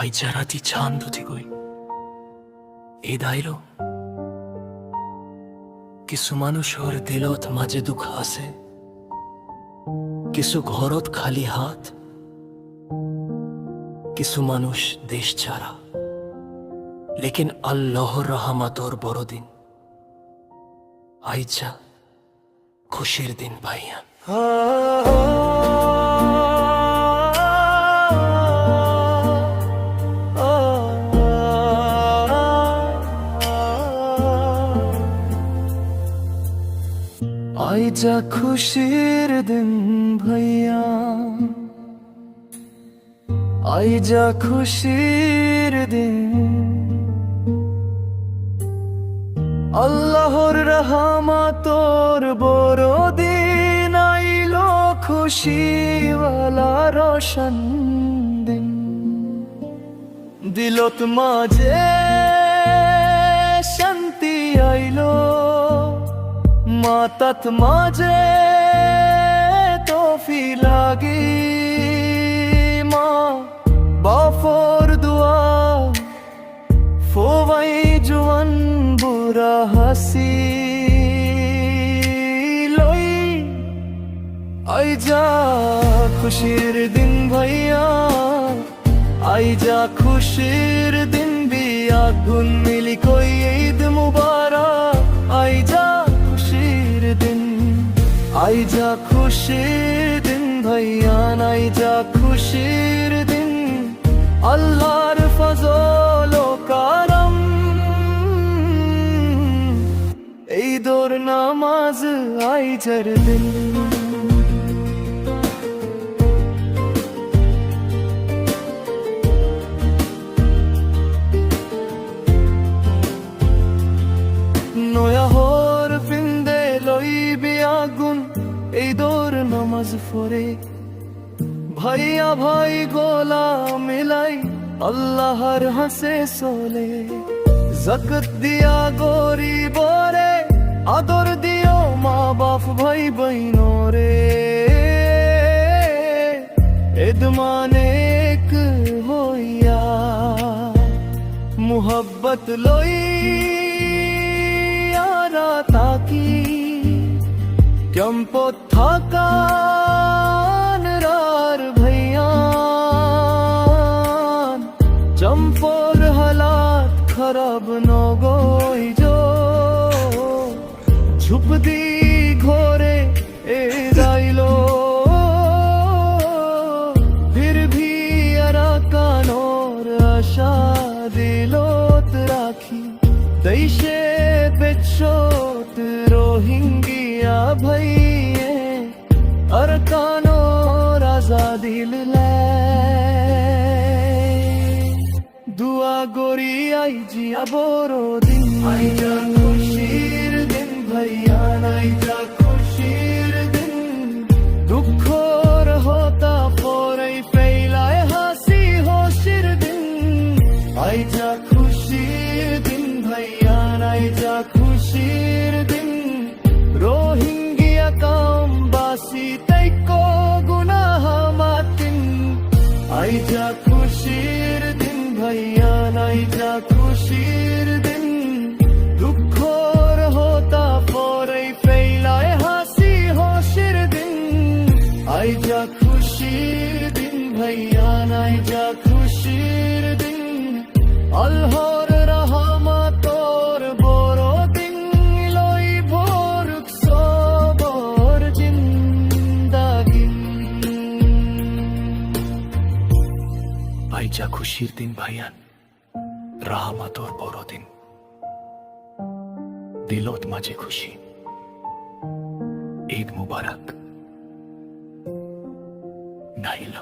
আইজা রাতি চাঁদ উঠি গই এই দাইলো কিছু মানুষৰ দিলত মাঝে দুঃখ আছে, কিছু ঘৰত খালি হাত, কিছু মানুষ দেশ ছাড়া। লেকিন আল্লাহর রহমতর বড়দিন আইজা খুশির দিন ভাইয়া। আইজা খুশির দিন ভাইয়া, আইজা খুশির দিন, আল্লাহর রহমতর বড় দিন আইলো, খুশিওয়ালা রোশন দিন। দিলত মাঝে শান্তি আইলো, মাতাত মাঝে তোফি লাগি, মা বাফর দুয়া ফোয়াই জুয়ান বুড়া হাসি লই। আইজা খুশির দিন ভাইয়া, আইজা খুশির দিন, বিয়া গুন মিলি কই ঈদ মুবারক। আইজা খুশির দিন, আইজা খুশির দিন ভাইয়া, আইজা খুশির দিন, আল্লাহর ফজল ও কারম, এই দোর নামাজ আইজার দিন। নয়া হর ফিন্দে লই বিয়াগুন, এই দোর নামাজ পড়ে ভাইয়া ভাই গোলা মিলাই, আল্লাহর হাসে সোলে। জাকাত দিয়া গরিবরে, আদর দিও মা বাপ ভাই বইনরে, এদ মানে এক হইয়া মুহাব্বত লই তাকি ক্যাম্পত থাকান রার ভাইয়ান, চম্পর হালাত খারাপ নগই যো ঝুপ দি ঘরে এ যাইলো, ফির ভি আরাকানোর আশা দিলত রাখি, দেশে বেচোট রোহিঙ্গিয়া ভাইয়ে আরকানোর আজাদিল লে। দুয়া গরি আইজিয়া বড় দিন, আইজা খুশির দিন ভাইয়া, আইজা খুশির দিন, দুঃখর হতা পরে ফেলায় হাসি হসির দিন। আইজা খুশির দিন ভাইয়া, আইজা খুশির দিন, রোহিঙ্গিয়া কামবাসী তাইকো গুনাহ মাতিন। আইজা খুশির দিন ভাইয়া, আইজা খুশির দিন, দুঃখর হতা পরে ফেলায় হাসি হসির দিন। আইজা খুশির দিন ভাইয়া, আইজা খুশির দিন, আল্লাহর রহমতর বড় দিন লই ভরুক সবর জিন্দাগি। আইজা খুশির দিন ভাইয়ান, রহমতর বড় দিন, দিলত মাঝে খুশি, ঈদ মুবারক নাইল।